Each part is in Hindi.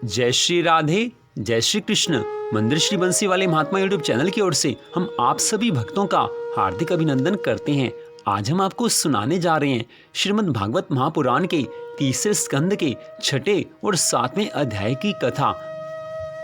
जय श्री राधे, जय श्री कृष्ण। मंदिर श्री बंसी वाले महात्मा यूट्यूब चैनल की ओर से हम आप सभी भक्तों का हार्दिक अभिनंदन करते हैं। आज हम आपको सुनाने जा रहे हैं श्रीमद् भागवत महापुराण के तीसरे स्कंद के 6 और 7वें अध्याय की कथा।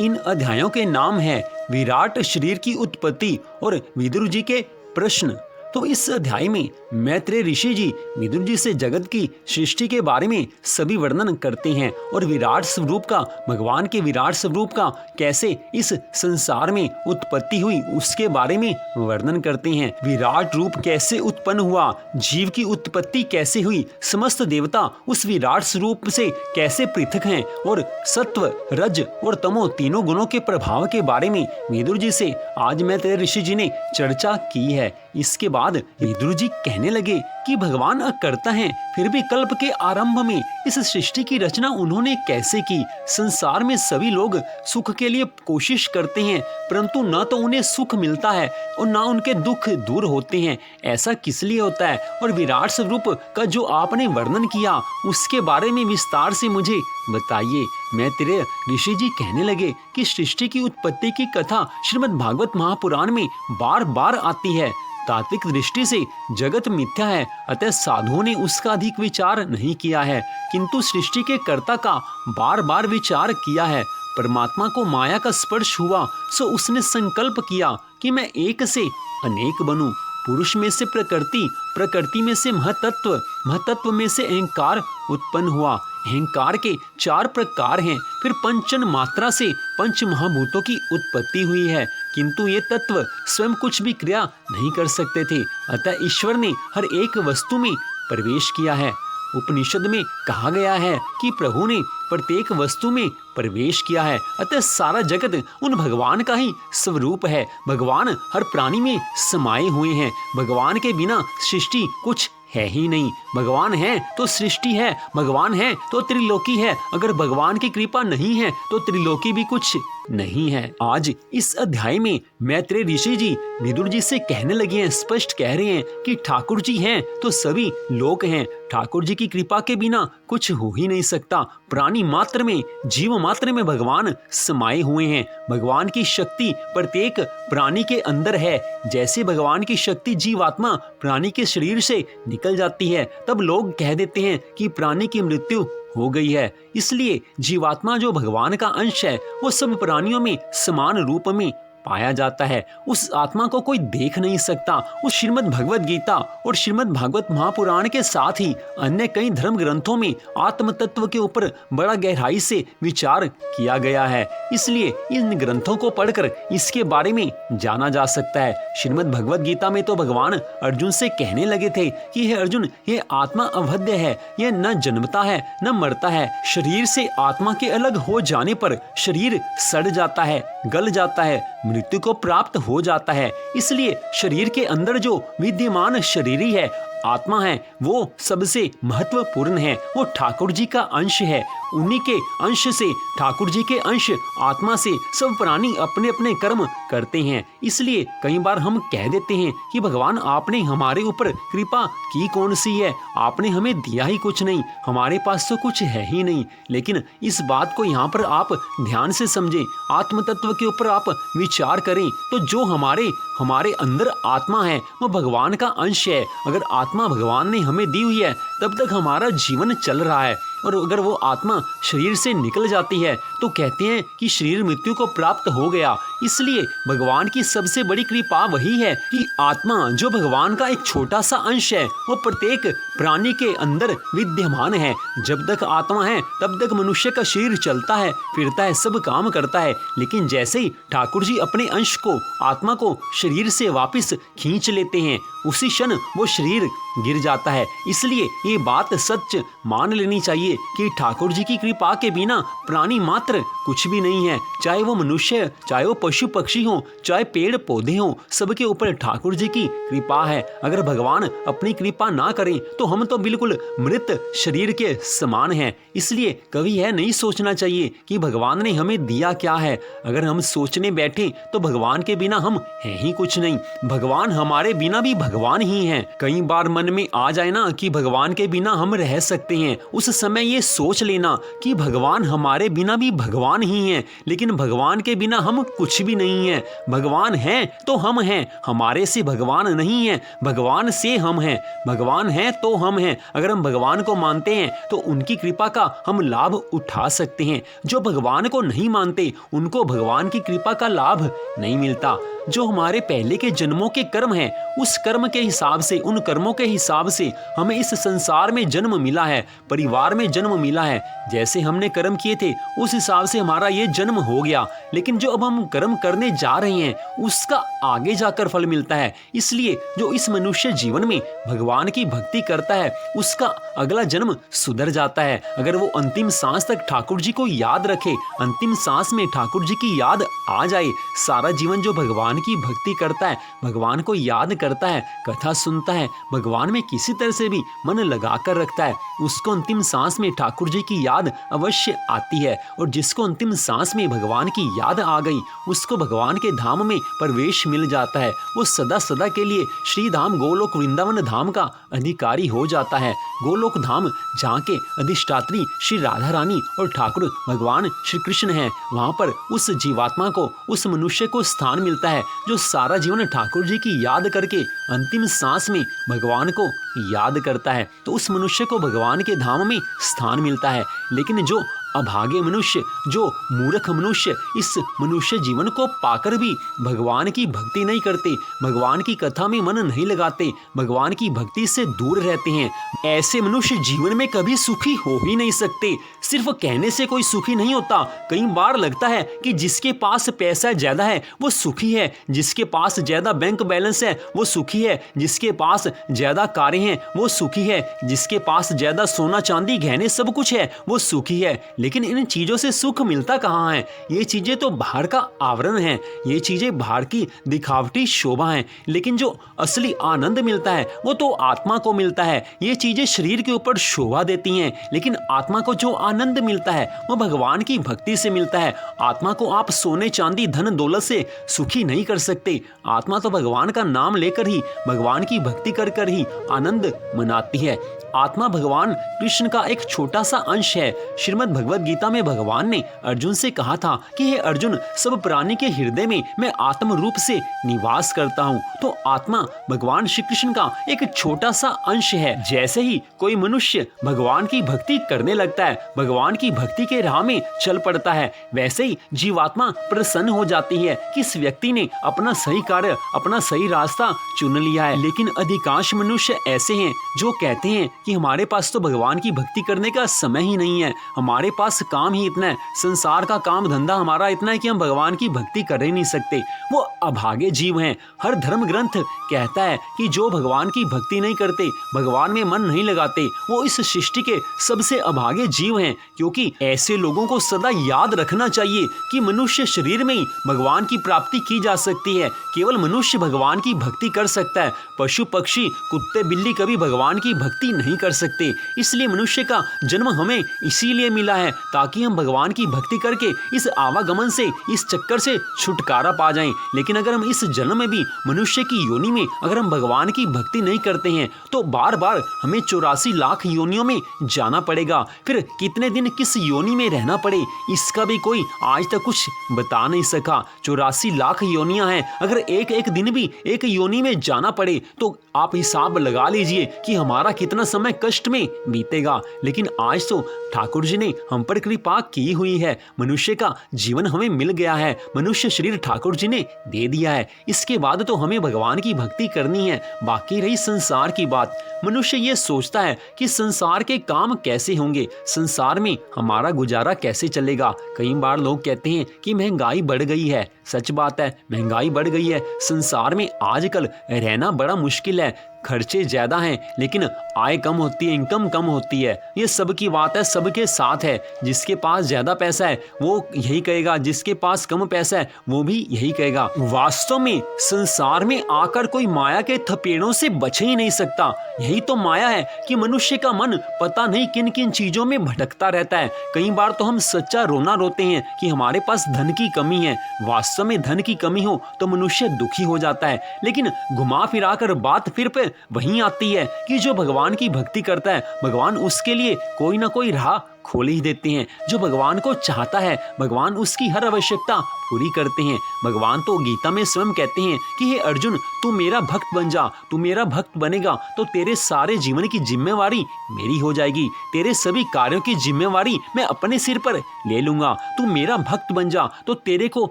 इन अध्यायों के नाम है विराट शरीर की उत्पत्ति और विदुर जी के प्रश्न। तो इस अध्याय में मैत्रेय ऋषि जी विदुर जी से जगत की सृष्टि के बारे में सभी वर्णन करते हैं और विराट स्वरूप का, भगवान के विराट स्वरूप का कैसे इस संसार में उत्पत्ति हुई उसके बारे में वर्णन करते हैं। विराट रूप कैसे उत्पन्न हुआ, जीव की उत्पत्ति कैसे हुई, समस्त देवता उस विराट स्वरूप से कैसे पृथक हैं और सत्व, रज और तमो तीनों गुणों के प्रभाव के बारे में विदुर जी से आज मैत्रेय ऋषि जी ने चर्चा की है। इसके बाद विदुर जी कहने लगे कि भगवान अकर्ता हैं, फिर भी कल्प के आरंभ में इस सृष्टि की रचना उन्होंने कैसे की। संसार में सभी लोग सुख के लिए कोशिश करते हैं, परंतु न तो उन्हें सुख मिलता है और न उनके दुख दूर होते हैं। ऐसा किस लिए होता है? और विराट स्वरूप का जो आपने वर्णन किया उसके बारे में विस्तार से मुझे बताइए। मैत्रेय ऋषि जी कहने लगे कि सृष्टि की उत्पत्ति की कथा श्रीमद् भागवत महापुराण में बार बार आती है। तात्विक दृष्टि से जगत मिथ्या है, अतः साधुओं ने उसका अधिक विचार नहीं किया है, किंतु सृष्टि के कर्ता का बार बार विचार किया है। परमात्मा को माया का स्पर्श हुआ सो उसने संकल्प किया कि मैं एक से अनेक बनूं। पुरुष में से प्रकृति, प्रकृति में से महतत्व, महतत्व में से अहंकार उत्पन्न हुआ। अहंकार के 4 प्रकार हैं। फिर पंचन मात्रा से पंच महाभूतों की उत्पत्ति हुई है, किंतु ये तत्व स्वयं कुछ भी क्रिया नहीं कर सकते थे, अतः ईश्वर ने हर एक वस्तु में प्रवेश किया है। उपनिषद में कहा गया है कि प्रभु ने प्रत्येक वस्तु में प्रवेश किया है, अतः सारा जगत उन भगवान का ही स्वरूप है। भगवान हर प्राणी में समाये हुए हैं। भगवान के बिना सृष्टि कुछ है ही नहीं। भगवान है तो सृष्टि है, भगवान है तो त्रिलोकी है। अगर भगवान की कृपा नहीं है तो त्रिलोकी भी कुछ नहीं है। आज इस अध्याय में मैत्रेय ऋषि जी विदुर जी से कहने लगे हैं, स्पष्ट कह रहे हैं कि ठाकुर जी हैं तो सभी लोक हैं। ठाकुर जी की कृपा के बिना कुछ हो ही नहीं सकता। प्राणी मात्र में, जीव मात्र में भगवान समाये हुए हैं। भगवान की शक्ति प्रत्येक प्राणी के अंदर है। जैसे भगवान की शक्ति जीवात्मा प्राणी के शरीर से निकल जाती है, तब लोग कह देते हैं कि प्राणी की मृत्यु हो गई है। इसलिए जीवात्मा जो भगवान का अंश है वो सब प्राणियों में समान रूप में पाया जाता है। उस आत्मा को कोई देख नहीं सकता। उस श्रीमद् भगवद गीता और श्रीमद् भागवत महापुराण के साथ ही अन्य कई धर्म ग्रंथों में आत्म तत्व के ऊपर बड़ा गहराई से विचार किया गया है। इसलिए इन ग्रंथों को पढ़कर इसके बारे में जाना जा सकता है। श्रीमद् भगवद गीता में तो भगवान अर्जुन से कहने लगे थे कि हे अर्जुन, ये आत्मा अवध्य है, यह न जन्मता है न मरता है। शरीर से आत्मा के अलग हो जाने पर शरीर सड़ जाता है, गल जाता है, मृत्यु को प्राप्त हो जाता है। इसलिए शरीर के अंदर जो विद्यमान शरीरी है, आत्मा है, वो सबसे महत्वपूर्ण है। वो ठाकुर जी का अंश है। उन्हीं के अंश से, ठाकुर जी के अंश आत्मा से सब प्राणी अपने अपने कर्म करते हैं। इसलिए कई बार हम कह देते हैं कि भगवान आपने हमारे ऊपर कृपा की कौन सी है, आपने हमें दिया ही कुछ नहीं, हमारे पास तो कुछ है ही नहीं। लेकिन इस बात को यहाँ पर आप ध्यान से समझें, आत्म तत्व के ऊपर आप विचार करें तो जो हमारे अंदर आत्मा है वो भगवान का अंश है। अगर आत्मा भगवान ने हमें दी हुई है तब तक हमारा जीवन चल रहा है, और अगर वो आत्मा शरीर से निकल जाती है तो कहते हैं कि शरीर मृत्यु को प्राप्त हो गया। इसलिए भगवान की सबसे बड़ी कृपा वही है कि आत्मा जो भगवान का एक छोटा सा अंश है वो प्रत्येक प्राणी के अंदर विद्यमान है। जब तक आत्मा है तब तक मनुष्य का शरीर चलता है, फिरता है, सब काम करता है। लेकिन जैसे ही ठाकुर जी अपने अंश को, आत्मा को शरीर से वापस खींच लेते हैं, उसी क्षण वो शरीर गिर जाता है। इसलिए ये बात सच मान लेनी चाहिए कि ठाकुर जी की कृपा के बिना प्राणी मात्र कुछ भी नहीं है। चाहे वो मनुष्य, चाहे वो पशु पक्षी हो, चाहे पेड़ पौधे हो, सबके ऊपर ठाकुर जी की कृपा है। अगर भगवान अपनी कृपा ना करें तो हम तो बिल्कुल मृत शरीर के समान हैं। इसलिए कभी यह नहीं सोचना चाहिए कि भगवान ने हमें दिया क्या है। अगर हम सोचने बैठे तो भगवान के बिना हम हैं ही कुछ नहीं। भगवान हमारे बिना भी भगवान ही हैं। कई बार मन मन में आ जाए ना कि भगवान के बिना हम रह सकते हैं, उस समय ये सोच लेना कि भगवान हमारे बिना भी भगवान ही हैं, लेकिन भगवान के बिना हम कुछ भी नहीं हैं। भगवान हैं तो हम हैं, हमारे से भगवान नहीं हैं, भगवान से हम हैं। भगवान हैं तो हम हैं। अगर हम भगवान को मानते हैं तो उनकी कृपा का हम लाभ उठा सकते हैं। जो भगवान को नहीं मानते उनको भगवान की कृपा का लाभ नहीं मिलता। जो हमारे पहले के जन्मों के कर्म हैं, उस कर्म के हिसाब से, उन कर्मों के हिसाब से हमें इस संसार में जन्म मिला है, परिवार में जन्म मिला है। जैसे हमने कर्म किए थे उस हिसाब से हमारा ये जन्म हो गया। लेकिन जो अब हम कर्म करने जा रहे हैं उसका आगे जाकर फल मिलता है। इसलिए जो इस मनुष्य जीवन में भगवान की भक्ति करता है उसका अगला जन्म सुधर जाता है। अगर वो अंतिम सांस तक ठाकुर जी को याद रखे, अंतिम सांस में ठाकुर जी की याद आ जाए, सारा जीवन जो भगवान की भक्ति करता है, भगवान को याद करता है, कथा सुनता है, भगवान में किसी तरह से भी मन लगा कर रखता है, उसको अंतिम सांस में ठाकुर जी की याद अवश्य आती है। और जिसको अंतिम सांस में भगवान की याद आ गई उसको भगवान के धाम में प्रवेश मिल जाता है। वो सदा सदा के लिए श्री धाम गोलोक वृंदावन धाम का अधिकारी हो जाता है। गोलोक धाम जहाँ के अधिष्ठात्री श्री राधा रानी और ठाकुर भगवान श्री कृष्ण हैं, वहाँ पर उस जीवात्मा को, उस मनुष्य को स्थान मिलता है जो सारा जीवन ठाकुर जी की याद करके अंतिम सांस में भगवान को याद करता है। तो उस मनुष्य को भगवान के धाम में स्थान मिलता है। लेकिन जो अभागे मनुष्य, जो मूर्ख मनुष्य इस मनुष्य जीवन को पाकर भी भगवान की भक्ति नहीं करते, भगवान की कथा में मन नहीं लगाते, भगवान की भक्ति से दूर रहते हैं, ऐसे मनुष्य जीवन में कभी सुखी हो ही नहीं सकते। सिर्फ कहने से कोई सुखी नहीं होता। कई बार लगता है कि जिसके पास पैसा ज्यादा है वो सुखी है, जिसके पास ज्यादा बैंक बैलेंस है वो सुखी है, जिसके पास ज्यादा कारें हैं वो सुखी है, जिसके पास ज्यादा सोना चांदी गहने सब कुछ है वो सुखी है। लेकिन इन चीजों से सुख मिलता कहाँ है? ये चीजें तो बाहर का आवरण है, ये चीजें बाहर की दिखावटी शोभा है। लेकिन जो असली आनंद मिलता है वो तो आत्मा को मिलता है। ये चीजें शरीर के ऊपर शोभा देती हैं, लेकिन आत्मा को जो आनंद मिलता है वो भगवान की भक्ति से मिलता है। आत्मा को आप सोने चांदी धन दौलत से सुखी नहीं कर सकते। आत्मा तो भगवान का नाम लेकर ही, भगवान की भक्ति कर कर ही आनंद मनाती है। आत्मा भगवान कृष्ण का एक छोटा सा अंश है। श्रीमद् भगवद गीता में भगवान ने अर्जुन से कहा था कि हे अर्जुन, सब प्राणी के हृदय में मैं आत्म रूप से निवास करता हूँ। तो आत्मा भगवान श्री कृष्ण का एक छोटा सा अंश है। जैसे ही कोई मनुष्य भगवान की भक्ति करने लगता है, भगवान की भक्ति के राह में चल पड़ता है, वैसे ही जीवात्मा प्रसन्न हो जाती है कि इस व्यक्ति ने अपना सही कार्य, अपना सही रास्ता चुन लिया है। लेकिन अधिकांश मनुष्य ऐसे हैं जो कहते हैं कि हमारे पास तो भगवान की भक्ति करने का समय ही नहीं है, हमारे पास काम ही इतना है, संसार का काम धंधा हमारा इतना है कि हम भगवान की भक्ति कर ही नहीं सकते। वो अभागे जीव हैं। हर धर्म ग्रंथ कहता है कि जो भगवान की भक्ति नहीं करते, भगवान में मन नहीं लगाते, वो इस सृष्टि के सबसे अभागे जीव हैं। क्योंकि ऐसे लोगों को सदा याद रखना चाहिए कि मनुष्य शरीर में ही भगवान की प्राप्ति की जा सकती है। केवल मनुष्य भगवान की भक्ति कर सकता है। पशु पक्षी कुत्ते बिल्ली कभी भगवान की भक्ति नहीं कर सकते। इसलिए मनुष्य का जन्म हमें इसीलिए मिला है ताकि हम भगवान की भक्ति करके इस आवागमन से, इस चक्कर से छुटकारा पा जाएं। लेकिन अगर हम इस जन्म में भी मनुष्य की योनि में अगर हम भगवान की भक्ति नहीं करते हैं तो बार बार हमें 84 लाख योनियों में जाना पड़ेगा। फिर कितने दिन किस योनि में रहना पड़े इसका भी कोई आज तक कुछ बता नहीं सका। 84 लाख योनियां हैं। अगर एक एक दिन भी एक योनि में जाना पड़े तो आप हिसाब लगा लीजिए कि हमारा कितना समय कष्ट में बीतेगा। लेकिन आज तो ठाकुर जी ने हम पर कृपा की हुई है, मनुष्य का जीवन हमें मिल गया है, मनुष्य शरीर ठाकुर जी ने दे दिया है। इसके बाद तो हमें भगवान की भक्ति करनी है। बाकी रही संसार की बात, मनुष्य ये सोचता है कि संसार के काम कैसे होंगे, संसार में हमारा गुजारा कैसे चलेगा। कई बार लोग कहते हैं कि महंगाई बढ़ गई है। सच बात है, महंगाई बढ़ गई है। संसार में आजकल रहना बड़ा मुश्किल है, खर्चे ज्यादा हैं, लेकिन आय कम होती है, इनकम कम होती है। ये सबकी बात है, सबके साथ है। जिसके पास ज्यादा पैसा है वो यही कहेगा, जिसके पास कम पैसा है वो भी यही कहेगा। वास्तव में संसार में आकर कोई माया के थपेड़ों से बच ही नहीं सकता। यही तो माया है कि मनुष्य का मन पता नहीं किन किन चीजों में भटकता रहता है। कई बार तो हम सच्चा रोना रोते हैं कि हमारे पास धन की कमी है। वास्तव में धन की कमी हो तो मनुष्य दुखी हो जाता है। लेकिन घुमा फिरा कर बात फिर पे वहीं आती है कि जो भगवान की भक्ति करता है, भगवान उसके लिए कोई ना कोई राह खोल ही देते हैं। जो भगवान को चाहता है, भगवान उसकी हर आवश्यकता पूरी करते हैं। भगवान तो गीता में स्वयं कहते हैं कि हे अर्जुन, तू मेरा भक्त बन जा। तू मेरा भक्त बनेगा तो तेरे सारे जीवन की जिम्मेवारी मेरी हो जाएगी। तेरे सभी कार्यों की जिम्मेवारी मैं अपने सिर पर ले लूंगा। तू मेरा भक्त बन जा तो तेरे को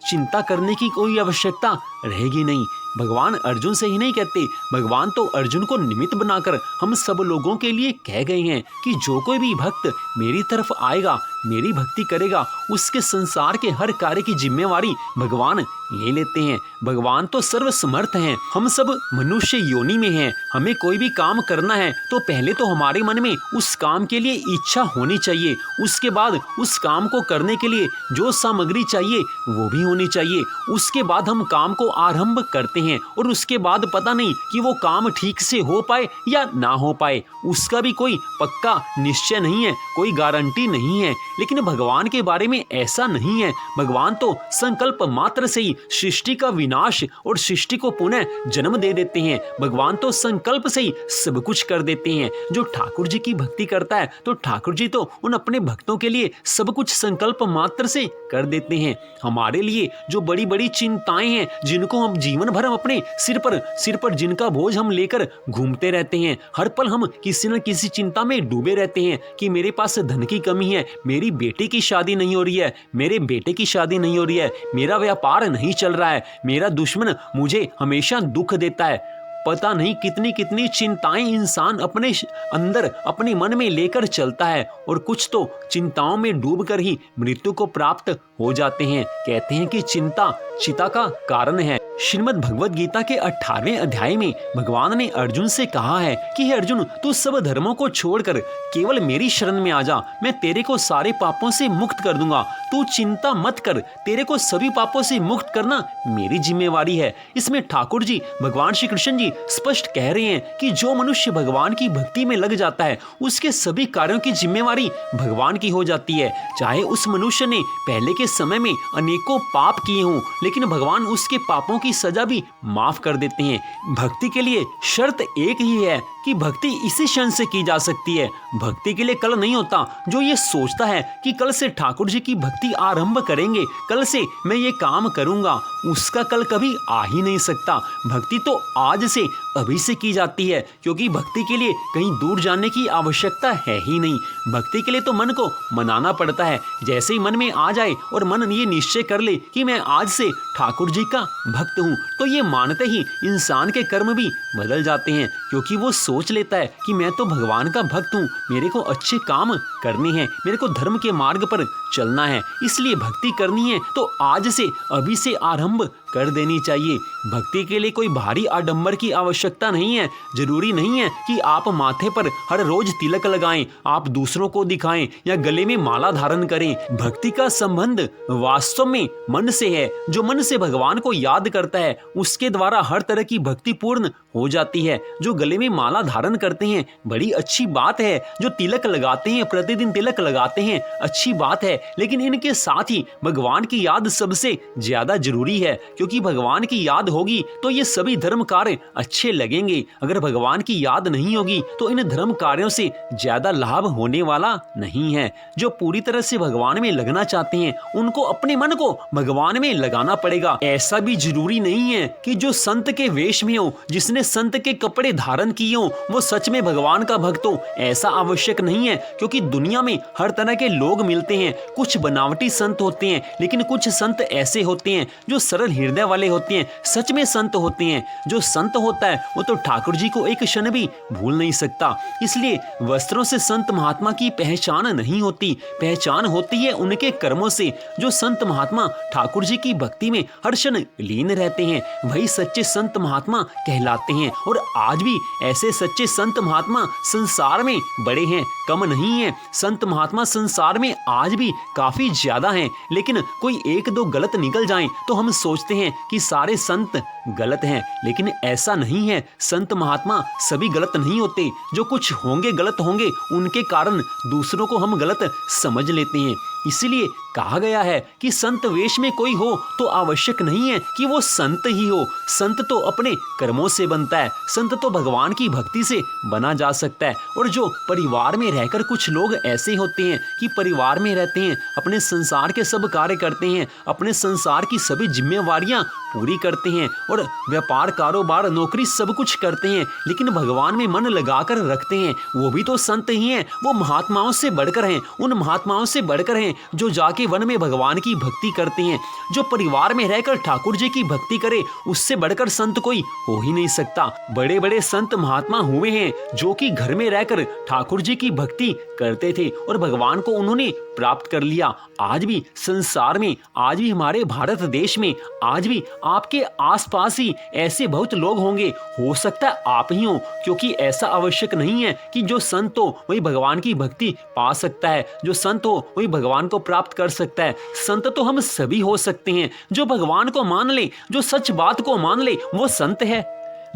चिंता करने की कोई आवश्यकता रहेगी नहीं। भगवान अर्जुन से ही नहीं कहते, भगवान तो अर्जुन को निमित्त बनाकर हम सब लोगों के लिए कह गए हैं कि जो कोई भी भक्त मेरी तरफ आएगा, मेरी भक्ति करेगा, उसके संसार के हर कार्य की जिम्मेवारी भगवान ले लेते हैं। भगवान तो सर्वसमर्थ हैं। हम सब मनुष्य योनि में हैं। हमें कोई भी काम करना है तो पहले तो हमारे मन में उस काम के लिए इच्छा होनी चाहिए। उसके बाद उस काम को करने के लिए जो सामग्री चाहिए वो भी होनी चाहिए। उसके बाद हम काम को आरंभ करते हैं और उसके बाद पता नहीं कि वो काम ठीक से हो पाए या ना हो पाए, उसका भी कोई पक्का निश्चय नहीं है, कोई गारंटी नहीं है। लेकिन भगवान के बारे में ऐसा नहीं है। भगवान तो संकल्प मात्र से ही सृष्टि का विनाश और सृष्टि को पुनः जन्म दे देते हैं। भगवान तो संकल्प से ही सब कुछ कर देते हैं। जो ठाकुर जी की भक्ति करता है तो ठाकुर जी तो उन अपने भक्तों के लिए सब कुछ संकल्प मात्र से कर देते हैं। हमारे लिए जो बड़ी बड़ी चिंताएं हैं, जिनको हम जीवन भर अपने सिर पर जिनका बोझ हम लेकर घूमते रहते हैं, हर पल हम किसी न किसी चिंता में डूबे रहते हैं कि मेरे पास धन की कमी है, मेरी बेटी की शादी नहीं हो रही है, मेरे बेटे की शादी नहीं हो रही है, मेरा व्यापार नहीं चल रहा है, मेरा दुश्मन मुझे हमेशा दुख देता है। पता नहीं कितनी कितनी चिंताएं इंसान अपने अंदर अपने मन में लेकर चलता है और कुछ तो चिंताओं में डूबकर ही मृत्यु को प्राप्त हो जाते हैं। कहते हैं कि चिंता चिता का कारण है। श्रीमद् भगवद गीता के 18वें अध्याय में भगवान ने अर्जुन से कहा है कि हे अर्जुन, तू सब धर्मों को छोड़कर केवल मेरी शरण में आ जा, मैं तेरे को सारे पापों से मुक्त कर दूंगा। तू चिंता मत कर, तेरे को सभी पापों से मुक्त करना मेरी जिम्मेवारी है। इसमें ठाकुर जी भगवान श्री कृष्ण जी स्पष्ट कह रहे हैं कि जो मनुष्य भगवान की भक्ति में लग जाता है उसके सभी कार्यों की जिम्मेवारी भगवान की हो जाती है। चाहे उस मनुष्य ने पहले के समय में अनेकों पाप किए हों, लेकिन भगवान उसके पापों की सजा भी माफ कर देते हैं। भक्ति के लिए शर्त एक ही है कि भक्ति इसी क्षण से की जा सकती है। भक्ति के लिए कल नहीं होता। जो ये सोचता है कि कल से ठाकुर जी की भक्ति आरंभ करेंगे, कल से मैं ये काम करूंगा, उसका कल कभी आ ही नहीं सकता। भक्ति तो आज से अभी से की जाती है, क्योंकि भक्ति के लिए कहीं दूर जाने की आवश्यकता है ही नहीं। भक्ति के लिए तो मन को मनाना पड़ता है। जैसे ही मन में आ जाए और मन ये निश्चय कर ले कि मैं आज से ठाकुर जी का भक्त हूँ, तो ये मानते ही इंसान के कर्म भी बदल जाते हैं, क्योंकि वो सोच लेता है कि मैं तो भगवान का भक्त हूँ, मेरे को अच्छे काम करने हैं, मेरे को धर्म के मार्ग पर चलना है, इसलिए भक्ति करनी है तो आज से अभी से आरंभ कर देनी चाहिए। भक्ति के लिए कोई भारी आडंबर की आवश्यकता नहीं है। जरूरी नहीं है कि आप माथे पर हर रोज तिलक लगाएं, आप दूसरों को दिखाएं या गले में माला धारण करें। भक्ति का संबंध वास्तव में मन से है। जो मन से भगवान को याद करता है उसके द्वारा हर तरह की भक्ति पूर्ण हो जाती है। जो गले में माला धारण करते हैं बड़ी अच्छी बात है, जो तिलक लगाते हैं, प्रतिदिन तिलक लगाते हैं, अच्छी बात है, लेकिन इनके साथ ही भगवान की याद सबसे ज्यादा जरूरी है, क्योंकि भगवान की याद होगी तो ये सभी धर्म कार्य अच्छे लगेंगे। अगर भगवान की याद नहीं होगी तो इन धर्म कार्यों से ज्यादा लाभ होने वाला नहीं है। जो पूरी तरह से भगवान में लगना चाहते हैं उनको अपने मन को भगवान में लगाना पड़ेगा। ऐसा भी जरूरी नहीं है कि जो संत के वेश में हो, जिसने संत के कपड़े धारण किए हो, वो सच में भगवान का भक्त हो। ऐसा आवश्यक नहीं है, क्योंकि दुनिया में हर तरह के लोग मिलते हैं। कुछ बनावटी संत होते हैं, लेकिन कुछ संत ऐसे होते हैं जो सरल हृदय वाले होते हैं, सच में संत होते हैं। जो संत होता है वो तो ठाकुर जी को एक क्षण भी भूल नहीं सकता। इसलिए वस्त्रों से संत महात्मा की पहचान नहीं होती, पहचान होती है उनके कर्मों से। जो संत महात्मा ठाकुर जी की भक्ति में हर क्षण लीन रहते हैं वही सच्चे संत महात्मा कहलाते हैं। और आज भी ऐसे सच्चे संत महात्मा संसार में बड़े हैं, कम नहीं है। संत महात्मा संसार में आज भी काफी ज्यादा हैं, लेकिन कोई एक दो गलत निकल जाएं तो हम सोचते हैं कि सारे संत गलत हैं, लेकिन ऐसा नहीं है। संत महात्मा सभी गलत नहीं होते। जो कुछ होंगे गलत होंगे, उनके कारण दूसरों को हम गलत समझ लेते हैं। इसीलिए कहा गया है कि संत वेश में कोई हो तो आवश्यक नहीं है कि वो संत ही हो। संत तो अपने कर्मों से बनता है, संत तो भगवान की भक्ति से बना जा सकता है। और जो परिवार में रहकर कुछ लोग ऐसे होते हैं कि परिवार में रहते हैं, अपने संसार के सब कार्य करते हैं, अपने संसार की सभी जिम्मेवारियां पूरी करते हैं और व्यापार, कारोबार, नौकरी सब कुछ करते हैं, लेकिन भगवान में मन लगाकर रखते हैं, वो भी तो संत ही हैं। वो महात्माओं से बढ़कर हैं, उन महात्माओं से बढ़कर हैं जो जाके वन में भगवान की भक्ति करते हैं। जो परिवार में रहकर ठाकुर जी की भक्ति करे, उससे बढ़कर संत कोई हो ही नहीं सकता। बड़े बड़े संत महात्मा हुए हैं जो कि घर में रहकर ठाकुर जी की भक्ति करते थे और भगवान को उन्होंने प्राप्त कर लिया। आज भी संसार में, आज भी हमारे भारत देश में, आज भी आपके आसपास ही ऐसे बहुत लोग होंगे। हो सकता है आप ही हो, क्योंकि ऐसा आवश्यक नहीं है कि जो संत हो वही भगवान की भक्ति पा सकता है, जो संत हो वही भगवान को प्राप्त कर सकता है। संत तो हम सभी हो सकते हैं। जो भगवान को मान ले, जो सच बात को मान ले, वो संत है।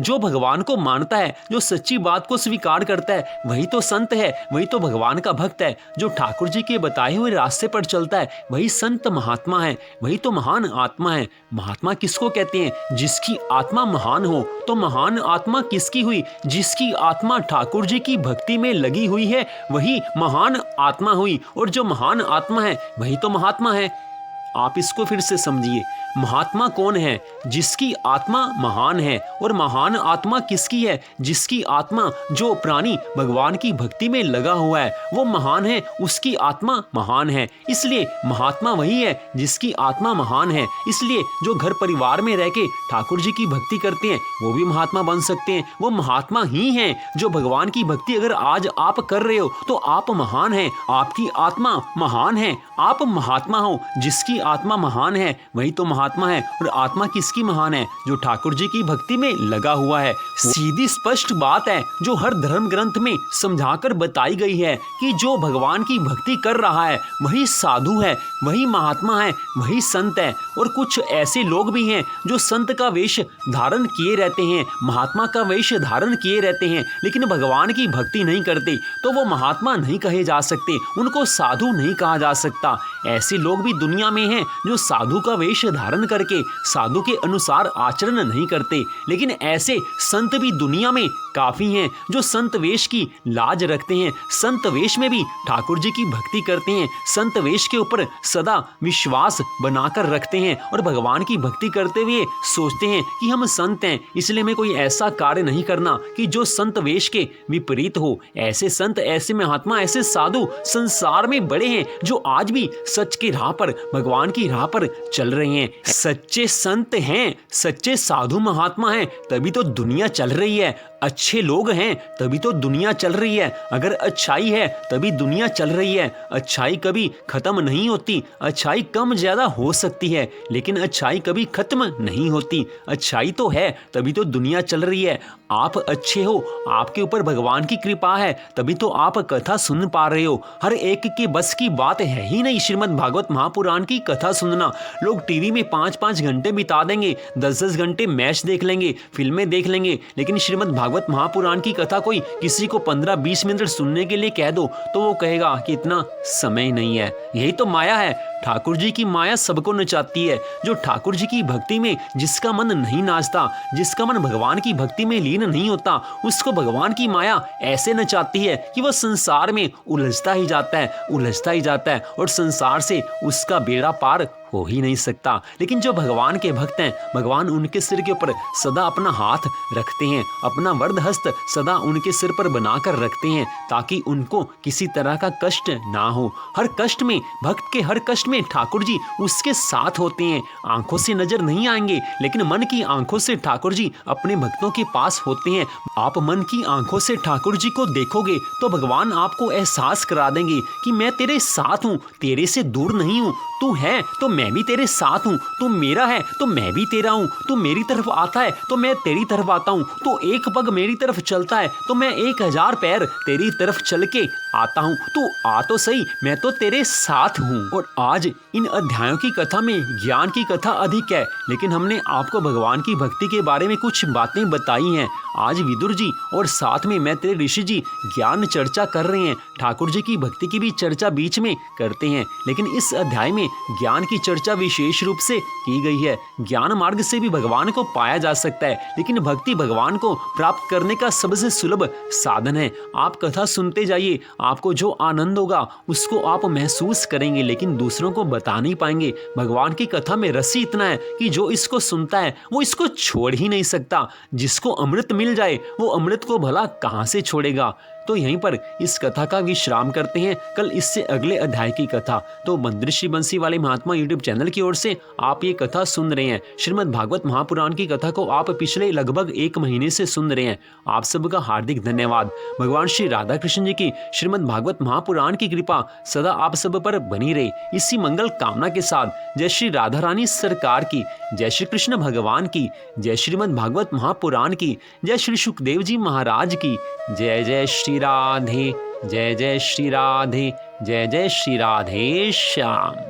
जो भगवान को मानता है, जो सच्ची बात को स्वीकार करता है, वही तो संत है, वही तो भगवान का भक्त है। जो ठाकुर जी के बताए हुए रास्ते पर चलता है, वही संत महात्मा है, वही तो महान आत्मा है। महात्मा किसको कहते हैं? जिसकी आत्मा महान हो। तो महान आत्मा किसकी हुई? जिसकी आत्मा ठाकुर जी की भक्ति में लगी हुई है, वही महान आत्मा हुई। और जो महान आत्मा है वही तो महात्मा है। आप इसको फिर से समझिए। महात्मा कौन है? जिसकी आत्मा महान है। और महान आत्मा किसकी है? जिसकी आत्मा, जो प्राणी भगवान की भक्ति में लगा हुआ है, वो महान है, उसकी आत्मा महान है। इसलिए महात्मा वही है जिसकी आत्मा महान है। इसलिए जो घर परिवार में रह के ठाकुर जी की भक्ति करते हैं, वो भी महात्मा बन सकते हैं। वो महात्मा ही हैं जो भगवान की भक्ति अगर आज आप कर रहे हो तो आप महान हैं, आपकी आत्मा महान है, आप महात्मा हो। जिसकी आत्मा महान है वही तो महात्मा है। और आत्मा किसकी महान है? जो ठाकुर जी की भक्ति में लगा हुआ है। सीधी स्पष्ट बात है जो हर धर्म ग्रंथ में समझाकर बताई गई है कि जो भगवान की भक्ति कर रहा है वही साधु है, वही महात्मा है, वही संत है। और कुछ ऐसे लोग भी हैं जो संत का वेश धारण किए रहते हैं, महात्मा का वेश धारण किए रहते हैं, लेकिन भगवान की भक्ति नहीं करते, तो वो महात्मा नहीं कहे जा सकते, उनको साधु नहीं कहा जा सकता। ऐसे लोग भी दुनिया में हैं जो साधु का वेश धारण करके साधु के अनुसार आचरण नहीं करते, लेकिन ऐसे संत भी दुनिया में काफी हैं जो संत वेश की लाज रखते हैं, संत वेश में भी ठाकुर जी की भक्ति करते हैं, संत वेश के ऊपर सदा विश्वास बनाकर रखते हैं और भगवान की भक्ति करते हुए सोचते हैं कि हम संत हैं, इसलिए हमें कोई ऐसा कार्य नहीं करना कि जो संत वेश के विपरीत हो। ऐसे संत, ऐसे महात्मा, ऐसे साधु संसार में बड़े हैं जो आज भी सच की राह पर, भगवान की राह पर चल रहे हैं। सच्चे संत हैं, सच्चे साधु महात्मा हैं, तभी तो दुनिया चल रही है। अच्छे लोग हैं तभी तो दुनिया चल रही है। अगर अच्छाई है तभी दुनिया चल रही है। अच्छाई कभी खत्म नहीं होती। अच्छाई कम ज्यादा हो सकती है, लेकिन अच्छाई कभी खत्म नहीं होती। अच्छाई तो है तभी तो दुनिया चल रही है। आप अच्छे हो, आपके ऊपर भगवान की कृपा है, तभी तो आप कथा सुन पा रहे हो। हर एक के बस की बात है ही नहीं श्रीमद् भागवत महापुराण की कथा सुनना। लोग टीवी में 5-5 घंटे बिता देंगे, 10-10 घंटे मैच देख लेंगे, फिल्में देख लेंगे, लेकिन श्रीमद् भागवत महापुराण की कथा कोई किसी को 15-20 मिनट सुनने के लिए कह दो तो वो कहेगा कि इतना समय नहीं है। यही तो माया है। ठाकुर जी की माया सबको नचाती है। जो ठाकुर जी की भक्ति में जिसका मन नहीं नाचता, जिसका मन भगवान की भक्ति में लीन नहीं होता, उसको भगवान की माया ऐसे नचाती है कि वह संसार में उलझता ही जाता है, उलझता ही जाता है और संसार से उसका बेड़ा पार हो ही नहीं सकता। लेकिन जो भगवान के भक्त हैं, भगवान उनके सिर के ऊपर सदा अपना हाथ रखते हैं, अपना वरद हस्त सदा उनके सिर पर बनाकर रखते हैं ताकि उनको किसी तरह का कष्ट ना हो। हर कष्ट में, भक्त के हर कष्ट में ठाकुर जी उसके साथ होते हैं। आंखों से नजर नहीं आएंगे, लेकिन मन की आंखों से ठाकुर जी अपने भक्तों के पास होते हैं। आप मन की आंखों से ठाकुर जी को देखोगे तो भगवान आपको एहसास करा देंगे कि मैं तेरे साथ हूँ, तेरे से दूर नहीं हूँ। तू है तो मैं भी तेरे साथ हूँ, तू मेरा है तो मैं भी तेरा हूँ, तू मेरी तरफ आता है तो मैं तेरी तरफ आता हूँ, तू एक पग मेरी तरफ चलता है तो मैं 1000 पैर तेरी तरफ चल के आता हूँ। तू आ तो सही, मैं तो तेरे साथ हूँ। और आज इन अध्यायों की कथा में ज्ञान की कथा अधिक है, लेकिन हमने आपको भगवान की भक्ति के बारे में कुछ बातें बताई हैं। आज विदुर जी और साथ में मैं तेरे ऋषि जी ज्ञान चर्चा कर रहे हैं। ठाकुर जी की भक्ति की भी चर्चा बीच में करते हैं, लेकिन इस अध्याय में ज्ञान की चर्चा विशेष रूप से की गई है। ज्ञान मार्ग से भी भगवान को पाया जा सकता है, लेकिन भक्ति भगवान को प्राप्त करने का सबसे सुलभ साधन है। आप कथा सुनते जाइए, आपको जो आनंद होगा उसको आप महसूस करेंगे, लेकिन दूसरों को बता नहीं पाएंगे। भगवान की कथा में रस ही इतना है कि जो इसको सुनता है वो इसको छोड़ ही नहीं सकता। जिसको अमृत मिल जाए वो अमृत को भला कहां से छोड़ेगा। तो यहीं पर इस कथा का विश्राम करते हैं, कल इससे अगले अध्याय की कथा। तो मंदिरश्री बंसी वाले महात्मा यूट्यूब चैनल की ओर से आप ये कथा सुन रहे हैं। श्रीमद् भागवत महापुराण की कथा को आप पिछले लगभग 1 महीने से सुन रहे हैं। आप सबका हार्दिक धन्यवाद। भगवान श्री राधा कृष्ण जी की श्रीमद् भागवत महापुराण की कृपा सदा आप सब पर बनी रहे, इसी मंगल कामना के साथ जय श्री राधा रानी सरकार की, जय श्री कृष्ण भगवान की, जय श्रीमद् भागवत महापुराण की, जय श्री सुखदेव जी महाराज की, जय जय श्री राधे, जय जय श्री राधे, जय जय श्री राधे श्याम।